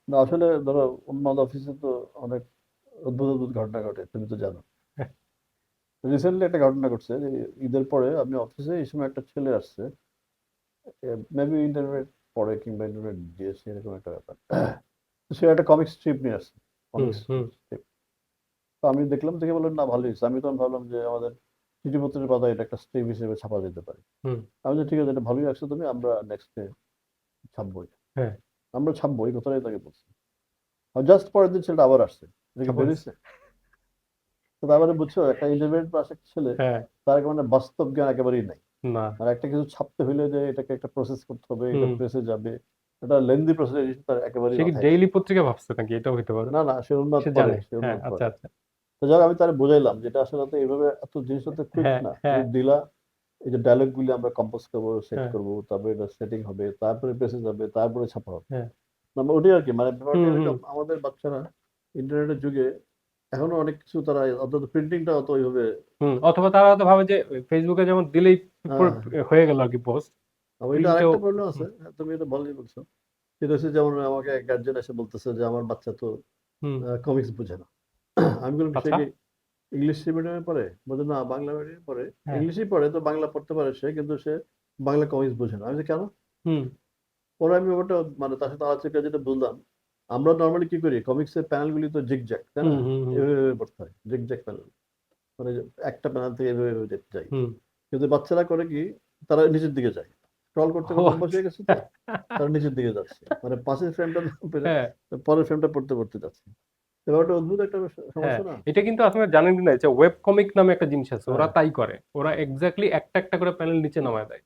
না আসলে ধরো উন্মাদ অফিসে তো অনেক অদ্ভুত অদ্ভুত ঘটনা ঘটে, তুমি তো জানো। রিসেন্টলি একটা ঘটনা ঘটছে যে ঈদের পরে আমি অফিসে, এই সময় একটা ছেলে আসছে, মেবি ইন্টারনেট পড়ে কিংবা ইন্টারনেট দিয়েছে এরকম একটা ব্যাপার। তো সে একটা কমিক স্ট্রিপ নিয়ে আসছে, হুম কমিক্স হুম স্ট্রিপ। তো আমি দেখলাম, দেখে বললাম না ভালোই হয়েছে। আমি তখন ভাবলাম যে আমাদের চিঠিপত্রের পাতায় এটা একটা স্ট্রিপ হিসেবে ছাপা যেতে পারে। হুম। আমি যে ঠিক আছে, এটা ভালোই রাখছো তুমি, আমরা নেক্সট ডে ছাপবো এটা। হ্যাঁ। আমরা ছাপবো এই কথাটাই তাকে বলছি। আর জাস্ট পরের দিন ছেলেটা আবার আসছে, এটা কি তারপর? বেরিয়েছে। তো তারপরে বুঝছো, একটা ইন্টারমিডিয়েট পাস একটা ছেলে, হ্যাঁ। তার মানে বাস্তব জ্ঞান একেবারেই নাই। না। আর একটা কিছু ছাপতে হইলে যে এটাকে একটা প্রসেস করতে হবে, এটা হুম। প্রেসে যাবে, এটা লেন্দি প্রসেস, তার একেবারেই সে কি মাথায় নাই। ডেইলি পত্রিকা ভাবছে নাকি? এটাও হইতে পারে। না না, সে উন্মাদ সে পড়ে, জানে। সে হ্যাঁ, উন্মাদ আচ্ছা পড়ে। আচ্ছা। তো যাক আমি তারে বুঝাইলাম যেটা আসলে তো এইভাবে এত জিনিস তো কুইক হ্যাঁ না, তুমি হ্যাঁ দিলা, এই যে ডায়লগ গুলি আমরা কম্পোজ করবো, সেট হ্যাঁ করবো, তারপরে এটা সেটিং হবে, তারপরে প্রেসে যাবে, তারপরে ছাপা হবে। হ্যাঁ। না ওটাই আর কি, মানে ব্যাপারটা হুম হুম এরকম। আমাদের বাচ্চারা ইন্টারনেটের যুগে এখনো অনেক কিছু তারা, অন্তত প্রিন্টিংটা অত ওইভাবে। হুম। অথবা তারা হয়তো ভাবে যে ফেসবুকে যেমন দিলেই হ্যাঁ হ্যাঁ। হয়ে গেল আর কি পোস্ট। আবার এটা প্রিন্টেও। আরেকটা প্রবলেম আছে, তুমি এটা ভালোই বলছো। সেটা হচ্ছে যেমন আমাকে এক গার্জেন এসে বলতেছে যে আমার বাচ্চা তো হুম। কমিক্স বুঝে না। আমি বললাম সে আচ্ছা। কি ইংলিশ মিডিয়ামে পড়ে? বলছে না, বাংলা মিডিয়ামে পড়ে। হ্যাঁ। ইংলিশই পড়ে, তো বাংলা পড়তে পারে সে, কিন্তু সে বাংলা কমিক্স বোঝে না। আমি বলছি, কেন? হুম পরে আমি ব্যাপারটা মানে তার সাথে আলোচনা করে যেটা বুঝলাম, আমরা নর্মালি কি করি, কমিক্সের প্যানেল গুলি তো জিগ জ্যাক, তাই হুম না? হুম হুম এভাবে এভাবে পড়তে হয়, জিগ জ্যাক প্যানেল, মানে যে একটা প্যানেল থেকে এভাবে এভাবে যেতে চাই। হুম। কিন্তু বাচ্চারা করে কি, তারা নিচের দিকে যায়, স্ক্রল করতে ও করতে অভ্যাস আচ্ছা। হয়ে গেছে তো, তারা নিচের দিকে যাচ্ছে, মানে পাশের ফ্রেমটা পেরে হ্যাঁ পরের ফ্রেমটা পড়তে পড়তে যাচ্ছে। তো ব্যাপারটা অদ্ভুত একটা হ্যাঁ। সমস্যা না? এটা কিন্তু আপনার জানেন কি না যে ওয়েব কমিক নামে একটা জিনিস আছে, ওরা হ্যাঁ, তাই করে। ওরা এক্স্যাক্টলি একটা একটা করে প্যানেল নিচে নামায় দেয়।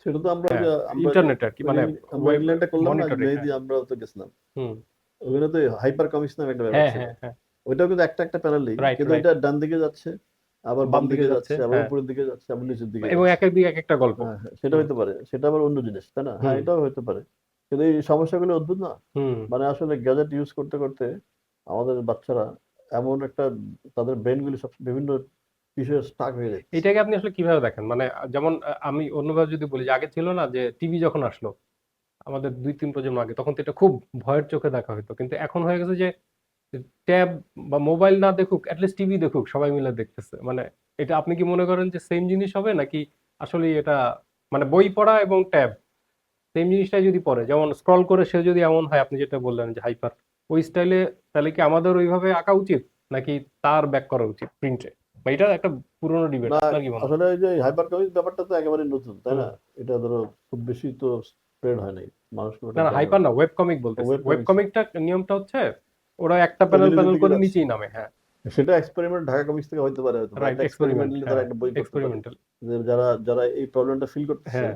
সেটা তো আমরা ওই হ্যাঁ, যে আমরা যে ইন্টারনেট আর কি, ওই যে মানে আমরা ওয়েব ইংল্যান্ডে করলাম না, মনিটরে। মেহেদি, হ্যাঁ। আমরাও তো গেছিলাম। হুম। ওখানে তো হাইপার কমিক্স নামে একটা ব্যাপার হ্যাঁ ছিল। হ্যাঁ হ্যাঁ। ওইটাও কিন্তু একটা একটা প্যানেলই, রাইট কিন্তু রাইট। এটা ডান দিকে যাচ্ছে, আবার বাম বাম দিকে দিকে যাচ্ছে, যাচ্ছে, আবার হ্যাঁ। উপরের দিকে যাচ্ছে, আবার নিচের দিকে এবং যাচ্ছে। এক এক দিকে এক একটা গল্প। হ্যাঁ হ্যাঁ, সেটা হুম হইতে পারে, সেটা আবার অন্য জিনিস, তাই না? হ্যাঁ, হুম এটাও হইতে পারে। কিন্তু এই সমস্যাগুলো অদ্ভুত না? হুম। মানে আসলে গ্যাজেট ইউজ করতে করতে আমাদের বাচ্চারা এমন একটা, তাদের ব্রেন গুলি সব বিভিন্ন বিষয়ে স্টাক হয়ে যাচ্ছে। এটাকে আপনি আসলে কিভাবে দেখেন? মানে যেমন আমি অন্যভাবে যদি বলি, যে আগে ছিল না যে টিভি যখন আসলো আমাদের 2-3 প্রজন্ম আগে, তখন তো এটা খুব ভয়ের চোখে দেখা হতো, কিন্তু এখন হয়ে গেছে যে ট্যাব বা মোবাইল না দেখুক, অ্যাটলিস্ট টিভি দেখুক, সবাই মিলে দেখতেছে। মানে এটা আপনি কি মনে করেন যে সেম জিনিস হবে নাকি? আসলে এটা মানে বই পড়া এবং ট্যাব সেম জিনিসটাই যদি পড়ে, যেমন স্ক্রল করে সে যদি এমন হয় আপনি যেটা বললেন যে হাইপার ওই স্টাইলে, তাহলে কি আমাদের ওইভাবে আঁকা উচিত নাকি তার ব্যাক করা উচিত প্রিন্টে? বা এটা একটা পুরোনো ডিবেট, না, আপনার কি মনে হয়? আসলে এই যে হাইপার কমিক্স ব্যাপারটা তো একেবারে নতুন, তাই হুম। না? এটা ধরো খুব বেশি তো স্প্রেড হয় নাই, মানুষ খুব না একটা না, জানে হাইপার না। না, ওয়েব কমিক বলতেছি। ওয়েব ওয়েব কমিক্স কমিকটা নিয়মটা হচ্ছে ওরা একটা ওই যে প্যানেল নিচের প্যানেল দিকে করে যাচ্ছে, নিচেই নামে। হ্যাঁ। সেটা এক্সপেরিমেন্ট ঢাকা কমিক্স থেকে হইতে পারে, হয়তো বা রাইট, একটা এক্সপেরিমেন্ট। এক্সপেরিমেন্টালি তারা হ্যাঁ, একটা বই করতে পারে, এক্সপেরিমেন্টাল। যে যারা যারা এই প্রবলেমটা ফিল করতেছে, হ্যাঁ।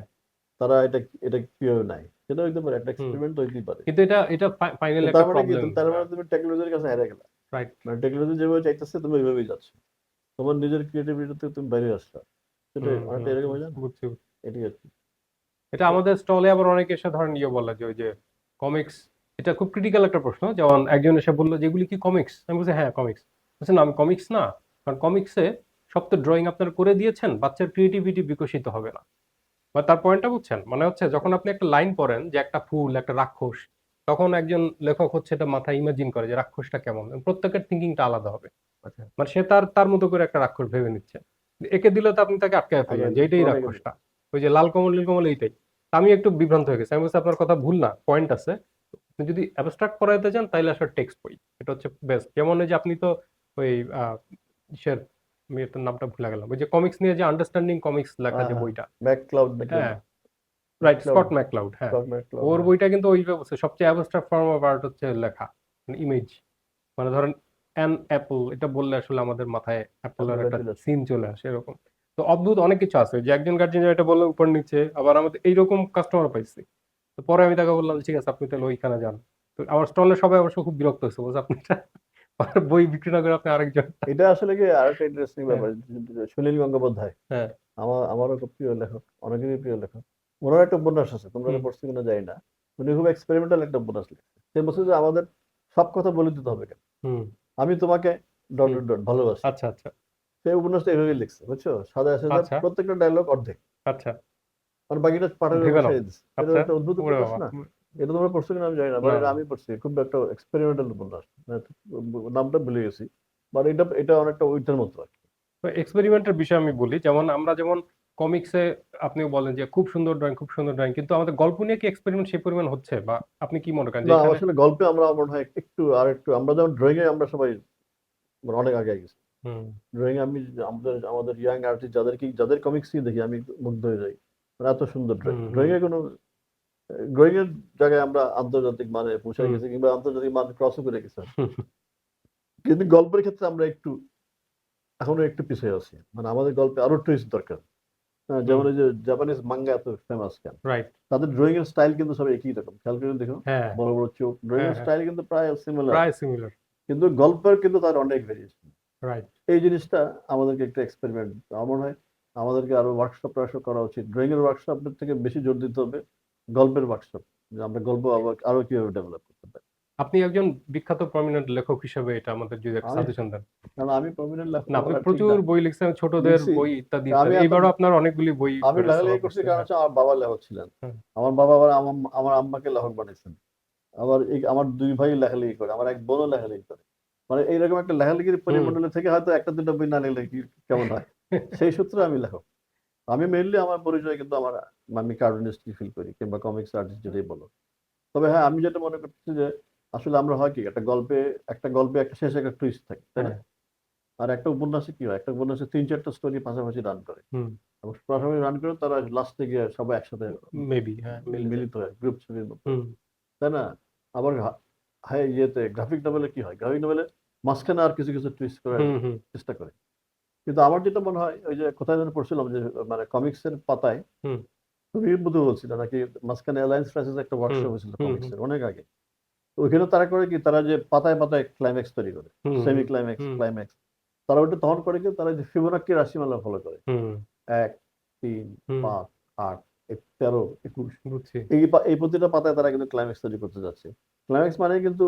তারা এটা এটা কিভাবে নেয়, সেটা হইতে পারে, একটা হুম। এক্সপেরিমেন্ট হইতেই পারে। কিন্তু এটা এটা ফাইনালি কিন্তু তার একটা মানে কি, প্রবলেম। তুমি তার মানে হ্যাঁ। তুমি টেকনোলজির কাছে হেরে গেলা। রাইট। মানে টেকনোলজি যেভাবে চাইতেছে তুমি ওইভাবেই যাচ্ছ, তোমার নিজের ক্রিয়েটিভিটিতে তুমি বাইরে আসছো। সেটা হুম অনেকটা হুম এরকম হুম, হয়ে যায় না? বুঝছি বুঝছি। এটাই আর কি। এটা তো আমাদের স্টলে আবার অনেকে এসে ধরেন ইয়ে বলে যে ওই যে কমিক্স, এটা খুব ক্রিটিক্যাল একটা প্রশ্ন। যেমন একজন এসে বললো যে এগুলি কি কমিক্স? আমি বলছি হ্যাঁ কমিক্স। বলছে না, আমি কমিক্স না, কারণ কমিক্সে সব তো ড্রয়িং আপনারা করে দিয়েছেন, বাচ্চার ক্রিয়েটিভিটি বিকশিত হবে না। বা তার পয়েন্টটা বুঝছেন? মানে হচ্ছে যখন আপনি একটা লাইন পড়েন যে একটা ফুল একটা রাক্ষস, তখন একজন লেখক হচ্ছে এটা মাথায় ইমাজিন করে যে রাক্ষসটা কেমন, এবং প্রত্যেকের থিঙ্কিংটা আলাদা হবে। আচ্ছা, মানে সে তার তার মতো করে একটা রাক্ষস ভেবে নিচ্ছে। একে দিলে তো আপনি তাকে আটকায় আগে ফেলবেন যে এইটাই পুরোটাই কিন্তু রাক্ষসটা, ওই যে লাল কমল নীল কমল এইটাই। তা আমি একটু বিভ্রান্ত হয়ে গেছি। আমি বলছি আপনার কথা ভুল না, পয়েন্ট আছে। আপনি যদি অ্যাবস্ট্রাক্ট করাইতে চান তাইলে আসলে টেক্সট বই, এটা হচ্ছে বেস্ট। যেমন ওই যে আপনি তো ওই ইসের, আমি এটার নামটা ভুলে গেলাম, ওই যে কমিক্স নিয়ে যে আন্ডারস্ট্যান্ডিং কমিক্স লেখা হ্যাঁ যে হ্যাঁ, বইটা। ম্যাকক্লাউড নাকি হ্যাঁ। জানি, রাইট, ম্যাকক্লাউড, স্কট ম্যাকক্লাউড। হ্যাঁ। স্কট ম্যাকক্লাউড, ওর হ্যাঁ। বইটা কিন্তু ওইভাবে বলছে, সবচেয়ে অ্যাবস্ট্রাক্ট ফর্ম অফ আর্ট হচ্ছে লেখা, মানে ইমেজ। মানে ধরেন অ্যান অ্যাপল, এটা বললে আসলে আমাদের মাথায় অ্যাপলের অ্যাপলটা একটা চলে আসছে। সিন চলে আসে এরকম। তো অদ্ভুত অনেক কিছু আছে যে একজন গার্জিয়ান এটা বললো উপর নিচে, আবার আমাদের এইরকম কাস্টমার পাইছি। তো পরে আমি তাকে বললাম ঠিক আছে আপনি তাহলে ওইখানে যান। তো আমার স্টলে সবাই অবশ্য খুব বিরক্ত হয়েছে, বলছে আপনি বই বিক্রি না করে আপনি আরেকজন। এটা আসলে কি আরেকটা ইন্টারেস্টিং হ্যাঁ ব্যাপার, সুনীল গঙ্গোপাধ্যায়, হ্যাঁ। আমারও খুব প্রিয় লেখক, অনেকেরই প্রিয় লেখক। ওনার একটা উপন্যাস আছে, তোমরা হুম এটা পড়ছো কিনা জানি না। উনি খুব এক্সপেরিমেন্টাল একটা উপন্যাস লিখছে। সে বলছে যে আমাদের সব কথা বলে দিতে হবে কেন, হুম আমি তোমাকে ডট হুম। ডট ডট ভালোবাসি। আচ্ছা আচ্ছা সেই উপন্যাসটা এভাবেই লিখছে, বুঝছো, সাদা সাদা আচ্ছা প্রত্যেকটা ডায়লগ অর্ধেক, আচ্ছা। আর বাকিটা পাঠকের উপর ভেবে নাও। ছেড়ে দিচ্ছে। এটা আচ্ছা। একটা অদ্ভুত ওরে উপন্যাস বাবা। না? এটা তোমরা পড়ছো কিনা আমি জানি না, বাট না এটা আমি পড়ছি, খুব একটা এক্সপেরিমেন্টাল উপন্যাস, মানে নামটা ভুলে গেছি, বাট এটা অনেকটা ওইটার মতো আর কি। এক্সপেরিমেন্টের বিষয় আমি বলি, যেমন আমরা যেমন কমিক্সে আপনিও বলেন যে খুব সুন্দর ড্রয়িং, খুব সুন্দর ড্রয়িং, কিন্তু আমাদের গল্প নিয়ে কি এক্সপেরিমেন্ট সেই পরিমাণ হচ্ছে, বা আপনি কি মনে করেন যে না, এখানে? আসলে গল্পে আমরা মনে হয় একটু আমরা যেমন ড্রয়িং এ আমরা সবাই মানে অনেক আগে গেছি। হুম ড্রয়িং আমি আমাদের ইয়াং আর্টিস্ট যাদের কমিক্সই দেখি আমি মুগ্ধ হয়ে যাই, মানে এত সুন্দর ড্রয়িং। হুম হুম ড্রয়িং এর কোনো ড্রয়িং এর জায়গায় আমরা আন্তর্জাতিক মানে পৌঁছে হুম গেছি, কিংবা আন্তর্জাতিক মান ক্রসও করে গেছি, কিন্তু গল্পের ক্ষেত্রে আমরা এখনো একটু পিছিয়ে আছি, মানে আমাদের গল্পে আরো টুইস্ট দরকার। হ্যাঁ, হুম যেমন এই যে জাপানিজ মাঙ্গা এত ফেমাস কেন? রাইট। তাদের ড্রয়িং এর স্টাইল কিন্তু সব একই রকম, খেয়াল করে দেখো, হ্যাঁ বড় বড় চোখ, ড্রয়িং হ্যাঁ এর হ্যাঁ, স্টাইল কিন্তু প্রায় সিমিলার, প্রায় সিমিলার। কিন্তু গল্পের কিন্তু তার অনেক ভেরিয়েশন। রাইট। এই জিনিসটা আমাদেরকে একটা এক্সপেরিমেন্ট, আমার মনে হয় আমাদেরকে আরো ওয়ার্কশপ করা উচিত। ড্রয়িং এর ওয়ার্কশপের থেকে বেশি জোর দিতে হবে গল্পের ওয়ার্কশপ, যে আমরা গল্প আরো কিভাবে ডেভেলপ করতে পারি। আপনি একজন বিখ্যাত প্রমিনেন্ট লেখক হিসেবে এটা আমাদের যদি একটা আমি সাজেশন দেন। কারণ আমি প্রমিনেন্ট লেখক না, আপনি বলা ঠিক প্রচুর না, বই লিখছেন, ছোটদের লিখছি। বই ইত্যাদি আমি ইত্যাদি, এত এইবারও আপনার অনেকগুলি বই আমি বেরোচ্ছে বা লেখালেখি করছি পড়ছে। কারণ হ্যাঁ হচ্ছে আমার বাবা লেখক ছিলেন। হ্যাঁ আমার বাবা আবার আমার আম্মাকে লেখক বানিয়েছেন। আবার আমার দুই ভাই লেখালেখি করে, আমার এক বোনও লেখালেখি করে। মানে এইরকম একটা লেখালেখির হুম পরিমণ্ডলে থেকে হয়তো একটা দুটো বই না নিলে কি কেমন হয়, সেই সূত্রে আমি লেখক। আমি মেইনলি আমার পরিচয় কিন্তু আমি কার্টুনিস্ট ফিল করি, কিংবা কমিক্স আর্টিস্ট যেটাই বলো। তবে হ্যাঁ, আমি যেটা মনে করছি যে আসলে আমরা হয় কি, একটা গল্পে একটা শেষে একটা টুইস্ট থাকে, তাই না? হ্যাঁ আর একটা উপন্যাসে কি হয়, একটা উপন্যাসে 3-4টা স্টোরি পাশাপাশি রান করে, হুম এবং পাশাপাশি রান করে তারা লাস্টে গিয়ে সবাই একসাথে মেবি হ্যাঁ মিলে যায়। মিলিত হয় গ্রুপ ছবির মতো, হুম তাই না? আবার হ্যাঁ, গ্রাফিক নভেলে কি হয়, গ্রাফিক নভেলে মাঝখানে আর কিছু কিছু টুইস্ট করার হুম হুম চেষ্টা করে। কিন্তু আমার যেটা মনে হয়, ওই যে কোথায় যেন পড়ছিলাম যে মানে কমিক্সের পাতায়, হুম তুমি বুধ বলছিল নাকি, মাঝখানে অ্যালায়েন্স ফ্রান্সিস একটা হুম ওয়ার্কশপ হয়েছিল হুম হুম কমিক্সের অনেক আগে। তো ওইখানে তারা করে কি, তারা যে পাতায় পাতায় ক্লাইম্যাক্স তৈরি করে, হুম সেমি হুম ক্লাইম্যাক্স, হুম ক্লাইম্যাক্স, তারা ওইটা তখন করে কি, তারা যে ফিবোনাক্কি রাশিমালা ফলো করে, হুম 1, 3, হুম 5, 8, 13, 21, বুঝছি। এই প্রতিটা পাতায় তারা কিন্তু ক্লাইম্যাক্স তৈরি করতে যাচ্ছে। ক্লাইম্যাক্স মানে কিন্তু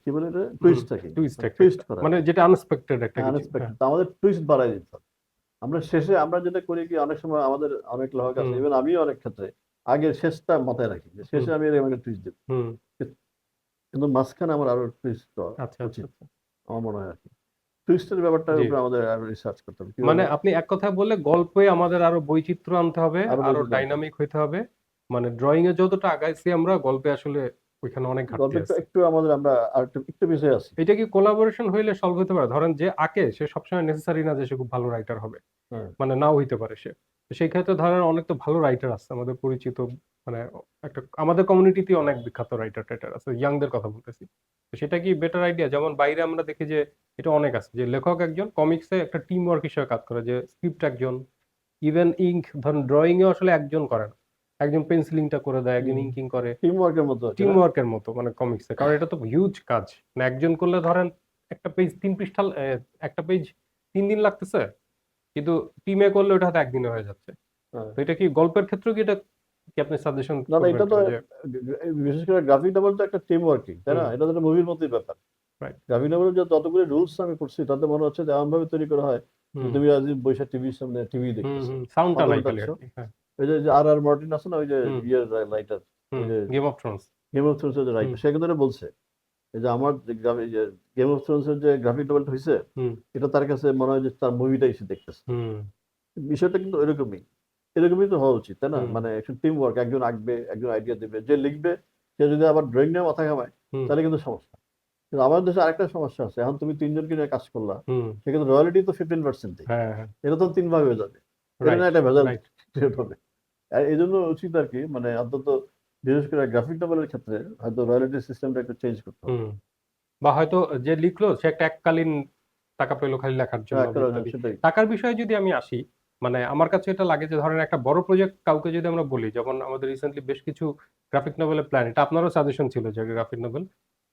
কি বলে এটা, হুম টুইস্ট থাকে, টুইস্ট একটা টুইস্ট একটা করা, মানে যেটা আনএক্সপেক্টেড একটা কিছু। হ্যাঁ আনএক্সপেক্টেড। আমাদের টুইস্ট বাড়াই দিতে হবে। আমরা শেষে আমরা যেটা করি কি, অনেক সময় আমাদের অনেক লেখক আছে, হুম ইভেন আমিও অনেক ক্ষেত্রে আগে শেষটা মাথায় রাখি, যে হুম শেষে আমি এরকম একটা টুইস্ট দিব, হুম কিন্তু মাঝখানে আমার আরো টুইস্ট দেওয়া আচ্ছা আচ্ছা উচিত, আচ্ছা। আমার মনে হয় আর কি। টুইস্টের ব্যাপারটার জি, উপরে আমাদের আরো রিসার্চ করতে হবে, মানে কিভাবে আপনি এক কথায় বললে গল্পে আমাদের আরো বৈচিত্র্য আনতে হবে, আরো আরো বেশি জানতে হবে। ডাইনামিক হইতে হবে। মানে ড্রয়িং এ যতটা আগাইছি আমরা, গল্পে আসলে ওইখানে অনেক ঘাটতি গল্পে একটু আছে। একটু আমাদের আমরা আর একটু পিছিয়ে আছি। এটা কি কোলাবোরেশন হইলে সলভ হতে পারে? ধরেন যে আঁকে সে সবসময় নেসেসারি না যে সে খুব ভালো রাইটার হবে, হ্যাঁ, মানে নাও হইতে পারে সে। তো সেই ক্ষেত্রে ধরেন অনেক তো ভালো রাইটার আছে আমাদের পরিচিত, মানে একটা আমাদের কমিউনিটিতে অনেক বিখ্যাত রাইটার টাইটার আছে, ইয়াংদের কথা বলতেছি। তো সেটা কি বেটার আইডিয়া? যেমন বাইরে আমরা দেখি যে এটা অনেক আছে, যে লেখক একজন, কমিক্সে একটা টিম ওয়ার্ক হিসেবে কাজ করে, যে স্ক্রিপ্ট একজন, ইভেন ইঙ্ক, ধরেন ড্রয়িং এ আসলে একজন করে না, একজন পেন্সিলিংটা করে দেয়, একজন ইঙ্কিং করে। টিম ওয়ার্কের মতো আর কি, টিম না? ওয়ার্কের মতো মানে কমিক্সে, কারণ এটা তো হিউজ কাজ। মানে একজন করলে ধরেন একটা পেজ 3 পৃষ্ঠা, একটা পেজ 3 দিন লাগতেছে, কিন্তু টিমে করলে ওটা হয়তো একদিনে হয়ে যাচ্ছে। হ্যাঁ। তো এটা কি গল্পের ক্ষেত্রেও কি এটা কি আপনি সাজেশন না না, করবেন এটা তো কিনা যে? বিশেষ করে গ্রাফিক নভেল তো একটা টিম ওয়ার্কিং, তাই না? হুম এটা তো একটা মুভির মতোই ব্যাপার। রাইট। গ্রাফিক নভেলের যে যতগুলো রুলস আমি পড়ছি, তাতে মনে হচ্ছে যে এমন ভাবে তৈরি করা হয় যে হুম তুমি আজ বৈশাখ টিভির সামনে টিভি হুম দেখতেছো, হুম সাউন্ডটা ফটো নাই খালি উল্টাচ্ছ। আর কি। হ্যাঁ ওই যে আর মার্টিন আছে না, ওই যে হুম ইয়ের রাইটার, ওই হুম যে game of Thrones. Game of Thrones এর হুম রাইটার, সে কিন্তু এটা বলছে, এই যে আমার যে গেম অফ থ্রোনস এর যে গ্রাফিক নভেলটা হয়েছে, হুম এটা তার কাছে মনে হয় যে তার মুভিটা এসে দেখতেছে। হুম বিষয়টা কিন্তু এরকমই তো হওয়া উচিত, তাই না? হুম মানে একটু টিম ওয়ার্ক, একজন আঁকবে, একজন আইডিয়া দেবে, যে লিখবে, সে যদি আবার ড্রয়িং নিয়ে মাথা ঘামায়, হুম তাহলে কিন্তু সমস্যা। কিন্তু আমাদের দেশে আরেকটা সমস্যা আছে, এখন তুমি তিনজনকে নিয়ে কাজ করলা, হুম সেক্ষেত্রে রয়্যালিটি তো 15% হ্যাঁ হ্যাঁ এটা তো 3 ভাগ হয়ে যাবে, এটা না রাইট একটা ভেজাল রাইট। ক্রিয়েট হবে। আর এই জন্য উচিত আর কি, মানে অন্তত বিশেষ করে গ্রাফিক নভেলের ক্ষেত্রে হয়তো রয়্যালিটি সিস্টেমটা একটু চেঞ্জ করতে হবে। হুম বা হয়তো যে লিখলো সে একটা এককালীন টাকা পেলো খালি লেখার জন্য হ্যাঁ, বা ইত্যাদি। সেটাই। টাকার বিষয়ে যদি আমি আসি, মানে আমার কাছে এটা লাগে যে ধরেন একটা বড় প্রজেক্ট কাউকে যদি আমরা বলি, যেমন আমাদের রিসেন্টলি বেশ কিছু গ্রাফিক নভেলের প্ল্যান, এটা আপনারও সাজেশন ছিল যে গ্রাফিক নভেল,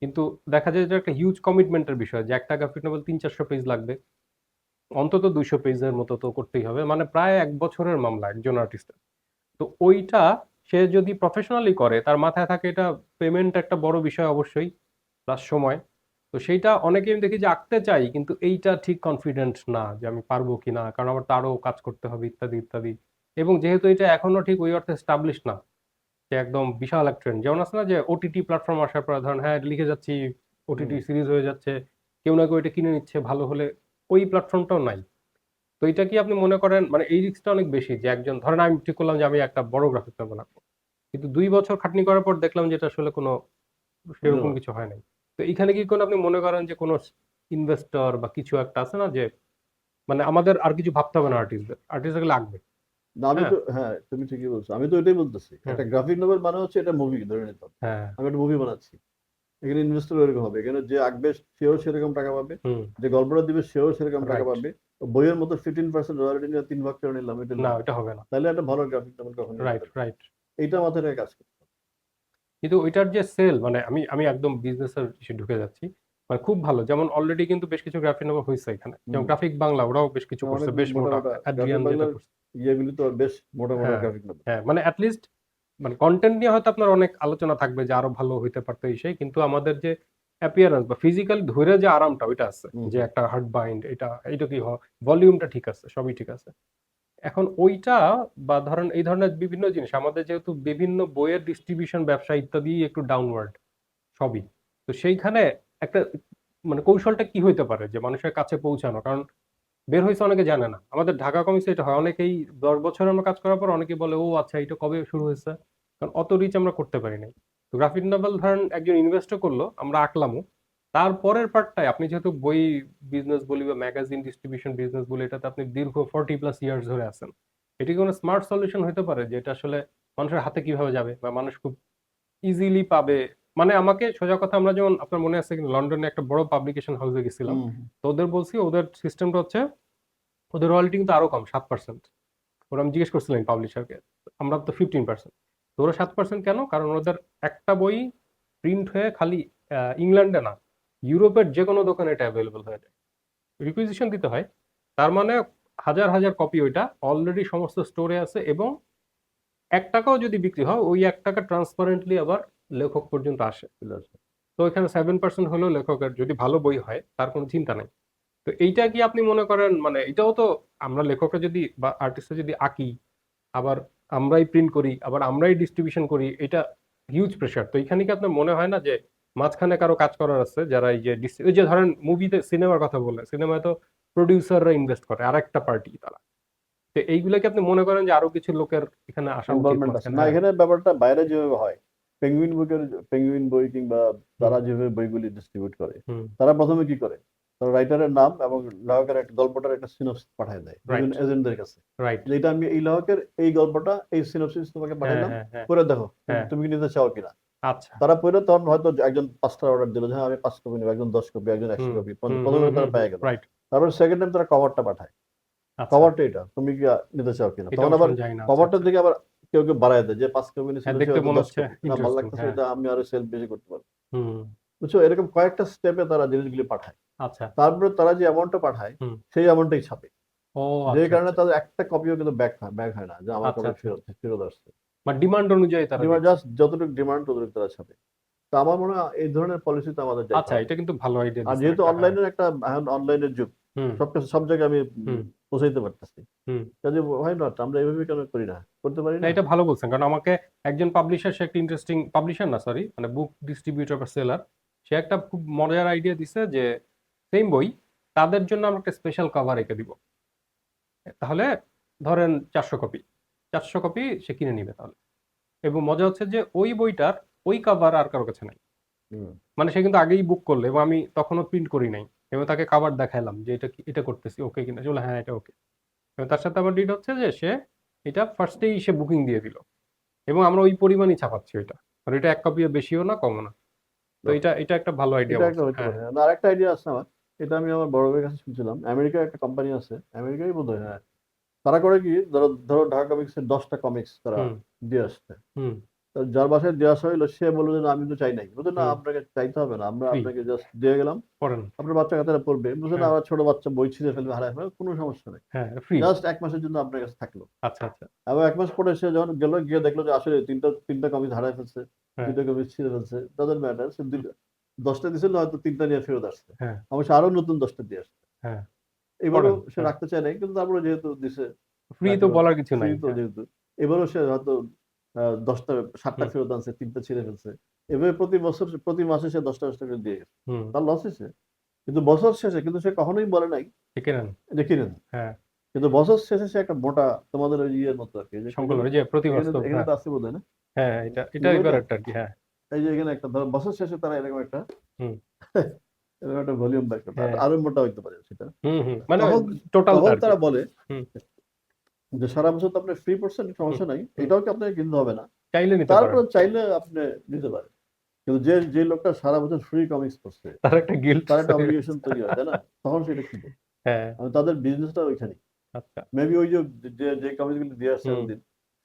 কিন্তু দেখা যায় যে একটা হিউজ কমিটমেন্টের বিষয়, যে একটা গ্রাফিক নভেল 300-400 পেজ লাগবে, অন্তত 200 পেজের মতো তো করতেই হবে, মানে প্রায় 1 বছরের মামলা একজন আর্টিস্টের। তো ওইটা সে যদি প্রফেশনালি করে, তার মাথায় থাকে এটা পেমেন্ট একটা বড় বিষয় অবশ্যই, প্লাস সময়। তো সেইটা অনেকে আমি দেখি যে আঁকতে চাই, কিন্তু এইটা ঠিক কনফিডেন্ট না যে আমি পারবো কিনা, কারণ আমার তো আরো কাজ করতে হবে ইত্যাদি ইত্যাদি। এবং যেহেতু এটা এখনো ঠিক ওই অর্থে এস্টাবলিশ না, যে একদম বিশাল এক ট্রেন্ড, যেমন আছে না যে ওটিটি প্ল্যাটফর্ম আসার পর ধরেন হ্যাঁ লিখে যাচ্ছি, ওটিটি হুম। সিরিজ হয়ে যাচ্ছে, কেউ না কেউ এটা কিনে নিচ্ছে ভালো হলে, ওই প্ল্যাটফর্মটাও নাই। তো এটা কি আপনি মনে করেন মানে এই রিস্কটা অনেক বেশি যে একজন ধরেন আমি ঠিক করলাম যে আমি একটা বড় গ্রাফিক নোভেল বানাবো, কিন্তু 2 বছর খাটনি করার পর দেখলাম যে এটা আসলে কোনো সেরকম কিছু হয় নাই। তো এখানে কি কোনো আপনি মনে করেন যে কোনো ইনভেস্টর বা কিছু একটা আছে না যে মানে আমাদের আর কিছু ভাবতে হবে না, আর্টিস্টদের লাগবে। না আমি হ্যাঁ তো, হ্যাঁ তুমি ঠিকই বলছো, আমি তো এটাই বলতেছি, হ্যাঁ একটা গ্রাফিক নোভেল মানে হচ্ছে এটা মুভি ধরে নিতাম, হ্যাঁ। আমি একটা মুভি বানাচ্ছি, এখানে ইনভেস্টর এরকম হবে, এখানে যে আঁকবে সেও সেরকম টাকা পাবে, হুম। যে গল্পটা দিবে সেও সেরকম টাকা রাইট। পাবে। বইয়ের মতো 15% রয়্যালটি নিয়ে 3 ভাগ করে নিলাম, এটা না না। ওটা হবে না। তাহলে একটা ভালো গ্রাফিক নোভেল কখনোই রাইট হবে না। রাইট। এইটা মাথায় রেখে কাজ করতে হবে। কিন্তু ওইটার যে সেল মানে আমি আমি একদম বিজনেসের ইসে ঢুকে যাচ্ছি, মানে খুব ভালো, যেমন অলরেডি কিন্তু বেশ কিছু গ্রাফিক নোভেল হয়েছে এখানে, যেমন হুম। গ্রাফিক বাংলা ওরাও বেশ কিছু হ্যাঁ, করছে, অনেক বেশ মোটা মোটা, মোটা গ্রাফিক অ্যাড্রিয়ান যেটা বাংলার করছে। ইয়েগুলি তো বেশ মোটা মোটা হ্যাঁ গ্রাফিক নোভেল। হ্যাঁ, মানে অ্যাটলিস্ট মানে কন্টেন্ট নিয়ে হয়তো আপনার অনেক আলোচনা থাকবে যে আরো ভালো হইতে পারতো এই সেই, কিন্তু আমাদের যে অ্যাপিয়ারেন্স বা ফিজিক্যাল ধরে যে আরামটা ওইটা আছে, হুম যে হুম। একটা হার্ড বাইন্ড, এটা এটা কি হয়, ভলিউমটা ঠিক আছে, সবই ঠিক আছে। এখন ওইটা বা ধরেন এই ধরনের বিভিন্ন জিনিস আমাদের যেহেতু বিভিন্ন বইয়ের ডিস্ট্রিবিউশন ব্যবসা ইত্যাদি একটু ডাউনওয়ার্ড সবই, তো সেইখানে একটা মানে কৌশলটা কি হইতে পারে যে মানুষের কাছে পৌঁছানো, কারণ বের হয়েছে অনেকে জানে না, আমাদের ঢাকা কমিক্সে এটা হয়, অনেকেই 10 বছর আমরা কাজ করার পর অনেকে বলে ও আচ্ছা এটা কবে শুরু হয়েছে, কারণ অত রিচ আমরা করতে পারি নাই। তো গ্রাফিক নভেল ধরেন একজন ইনভেস্টও করলো, আমরা আঁকলামও, তারপরের পার্টটায় আপনি যেহেতু বই বিজনেস বলি বা ম্যাগাজিন ডিস্ট্রিবিউশন বিজনেস বলি, এটাতে আপনি দীর্ঘ 40+ ইয়ার্স ধরে আছেন, এটি কোনো স্মার্ট সলিউশন হতে পারে যে এটা আসলে মানুষের হাতে কিভাবে যাবে বা মানুষ খুব ইজিলি পাবে। মানে আমাকে সোজা কথা, আমরা যেমন আপনার মনে আছে কিনা লন্ডনে একটা বড় পাবলিকেশন হাউসে গেছিলাম, হুম তো ওদের বলছি ওদের সিস্টেমটা হচ্ছে ওদের রয়্যালটি কিন্তু আরো কম, 7%। ওরা আমি জিজ্ঞেস করছিলাম পাবলিশারকে, আমরা তো 15%, তো ওরা 7% কেন, কারণ ওদের একটা বই প্রিন্ট হয়ে খালি ইংল্যান্ডে না, ইউরোপের যে কোনো দোকানে এটা অ্যাভেলেবল হয়ে যায়, রিকুইজিশন দিতে হয়। তার মানে হাজার হাজার কপি ওইটা অলরেডি সমস্ত স্টোরে আছে, এবং 1 টাকাও যদি বিক্রি হয় ওই 1 টাকা ট্রান্সপারেন্টলি আবার লেখক পর্যন্ত আসে। হুম। তো এখানে 7% হলেও লেখকের যদি ভালো বই হয় তার কোনো চিন্তা নাই। তো এইটা কি আপনি মনে করেন মানে এটাও তো, আমরা লেখকরা যদি বা আর্টিস্টরা যদি আঁকি, আবার আমরাই প্রিন্ট করি, আবার আমরাই ডিস্ট্রিবিউশন করি, এটা হিউজ প্রেশার। তো এখানে কি আপনার মনে হয় না যে মাঝখানে কারো কাজ করার আছে, যারা এই যে ওই যে ধরেন মুভিতে সিনেমার কথা বললেন, সিনেমায় তো প্রডিউসাররা ইনভেস্ট করে আর একটা পার্টি তারা, তো এইগুলা কি আপনি মনে করেন যে আরো কিছু লোকের এখানে আসা উচিত ইনভলভমেন্ট আছে মাঝখানে? না হ্যাঁ। এখানে, ব্যাপারটা বাইরে যেভাবে হয়, পেঙ্গুইন বই কিংবা হুম তারা যেভাবে বইগুলি ডিস্ট্রিবিউট করে, হুম। তারা প্রথমে কি করে, তারা রাইটারের নাম এবং লেখকের একটা গল্পটার একটা সিনপসিস পাঠিয়ে দেয় বিভিন্ন রাইট এজেন্টদের কাছে, রাইট। যে এটা আমি এই লেখকের এই গল্পটা এই সিনপসিস তোমাকে হ্যাঁ পাঠাইলাম, হ্যাঁ হ্যাঁ পড়ে দেখো তুমি হ্যাঁ। তুমি কি নিতে চাও কিনা। আচ্ছা। তারা পড়ে তখন হয়তো একজন 5টা অর্ডার দিল যে হ্যাঁ আমি 5 কপি নেবো, একজন 10 কপি, একজন একশো হুম কপি হুম হুম প্রথমে হুম তারা হুম। পেয়ে গেল। রাইট। তারপর সেকেন্ড টাইম তারা কভারটা পাঠায়, আচ্ছা। কভারটা এটা তুমি কি নিতে চাও কিনা, এটা তখন অবশ্য আবার আমি জানি না। আচ্ছা কভারটার আচ্ছা। দিকে আবার কেউ কেউ বাড়ায় দেয়, যে 5 কপি নিছিল হ্যাঁ সে দেখতে হয়তো মনে দশ হচ্ছে কপি না ভালো ইন্টারেস্টিং। লাগতেছে, হ্যাঁ। এটা আমি আরো সেল বেশি করতে পারবো। হুম। বুঝছো, এরকম কয়েকটা স্টেপে তারা জিনিসগুলি পাঠায়, আচ্ছা। তারপরে তারা যে অ্যামাউন্টটা পাঠায় হুম। সেই অ্যামাউন্টটাই ছাপে, ও যে আচ্ছা কারণে আচ্ছা তাদের একটা কপিও কিন্তু ব্যাক হয় না যে আমার আচ্ছা কপি আচ্ছা। ফেরত ফেরত আসছে। বা ডিমান্ড অনুযায়ী তারা ডিমান্ড দিচ্ছে। জাস্ট যতটুকু ডিমান্ড ততটুকু তারা ছাপে। তো আমার মনে হয় এই ধরনের পলিসিতে আমাদের যাইতে আচ্ছা, হবে। এটা কিন্তু ভালো আইডিয়া আর দিচ্ছেন যেহেতু একটা। হ্যাঁ। অনলাইনের একটা, এখন অনলাইনের যুগ, হুম সবকিছু সব জায়গায় আমি হুম পৌঁছাইতে পারতেছি, হুম। কাজে হয় নট আমরা এইভাবে কেন করি না, করতে পারি না না। এটা ভালো বলছেন, কারণ আমাকে একজন পাবলিশার, সে একটা ইন্টারেস্টিং পাবলিশার না সরি মানে বুক ডিস্ট্রিবিউটর বা সেলার, সে একটা খুব মজার আইডিয়া দিছে যে সেম বই তাদের জন্য আমরা একটা স্পেশাল কভার রেখে দিব, তাহলে ধরেন 400 কপি, 400 কপি সে কিনে নিবে তাহলে। এবং মজা হচ্ছে যে ওই বইটার ওই কভার আর কারো কাছে নাই, হুম। মানে সে কিন্তু আগেই বুক করলো এবং আমি তখনও প্রিন্ট করি নাই, এবং তাকে কভার দেখাইলাম যে এটা এটা করতেছি ওকে কিনা, সে বললো হ্যাঁ এটা ওকে। এবং তার সাথে আমার ডিল হচ্ছে যে সে এটা ফার্স্টেই সে বুকিং দিয়ে দিল, এবং আমরা ওই পরিমাণই ছাপাচ্ছি ওইটা, আর এটা 1 কপিও বেশিও না কমও না। তো এটা এটা একটা ভালো আইডিয়া এটা একটা বলছেন। হইতে হ্যাঁ পারে। না, আরেকটা আইডিয়া আছে আমার, এটা আমি আমার বড় ভাইয়ের কাছে শুনছিলাম, আমেরিকার একটা কোম্পানি আছে, আমেরিকাই বোধহয়, হ্যাঁ, তারা করে কি, ধরো ধরো ঢাকা কমিক্সের 10টা কমিক্স তারা হুম দিয়ে আসছে, হুম তো যার বাসায় দেওয়া আসা হইলো সে বললো যে না, আমি তো চাই নাই, বলতো না হুম। আপনাকে চাইতে হবে না, আমরা ফ্রি। আপনাকে জাস্ট দিয়ে গেলাম, পড়েন। আপনার বাচ্চা কাচ্চারা পড়বে, বুঝলেন না, হ্যাঁ আমরা ছোট বাচ্চা বই ছিঁড়ে ফেলবে হারায় ফেলবে কোনো সমস্যা নেই, হ্যাঁ ফ্রি। জাস্ট 1 মাসের জন্য আপনার কাছে থাকলো। আচ্ছা আচ্ছা। এবং 1 মাস পরে সে যখন গেল, গিয়ে দেখলো যে আসলে তিনটা তিনটা কমিক্স হারায় ফেলছে, হ্যাঁ 2টা কমিক্স ছিঁড়ে ফেলছে, তাদের ম্যাটার, সে হুম, 10টা দিয়েছিল হয়তো 3টা নিয়ে ফেরত আসছে, হ্যাঁ অবশ্য আরো নতুন 10টা দিয়ে আসছে, হ্যাঁ। এবারও পড়েন। সে হ্যাঁ রাখতে চায় নাই, কিন্তু তারপরে যেহেতু দিছে ফ্রি তো রাখলো, বলার কিছু ফ্রি নাই। তো হ্যাঁ। যেহেতু, এবারও সে হয়তো 10টা 7টা হুম ফেরত আনছে, 3টা ছিঁড়ে ফেলছে। এভাবে প্রতি বছর প্রতি মাসে সে 10টা করে দিয়ে গেছে। হুম তার লস হয়েছে। কিন্তু বছর শেষে কিন্তু সে কখনোই বলে নাই ঠিকই নেন। যে কিনে নাও। হ্যাঁ, কিন্তু বছর শেষে সে একটা মোটা তোমাদের ওই ইয়ের মতো আরকি। যে কই সংকলন জানি? ওই যে প্রতি এখানে বাস্তব, এখানে হ্যাঁ তো আছে বোধহয় না? হ্যাঁ, কি এটা বলে এবার ওটা? একটা আর কি, হ্যাঁ। এই যে এখানে একটা ধরো বছর শেষে তারা এরকম একটা হুম এরকম একটা ভলিউম বের করে। হ্যাঁ আরো মোটা হইতে পারে সেটা। মানে তখন টোটালটা তখন আর কি। তারা বলে হুম যে সারা বছর তো আপনি ফ্রি পড়ছেন, হুম সমস্যা নাই। হুম এটাও কি আপনাকে কিনতে হবে না। চাইলে নিতে পারেন। তারপরে চাইলে আপনি নিতে পারেন। কিন্তু যে লোকটা সারা বছর ফ্রি কমিক্স পড়ছে তার একটা গিল্ট তার একটা তৈরি অব্লিগেশন হয়েছে। তৈরি হয়, তাই না? তখন সেটা কিনবে। হ্যাঁ, তাদের বিজনেসটা ওইখানে। আচ্ছা। মেবি ওই যে যে কমিক্স গুলো দিয়ে আসছে হুম এতদিন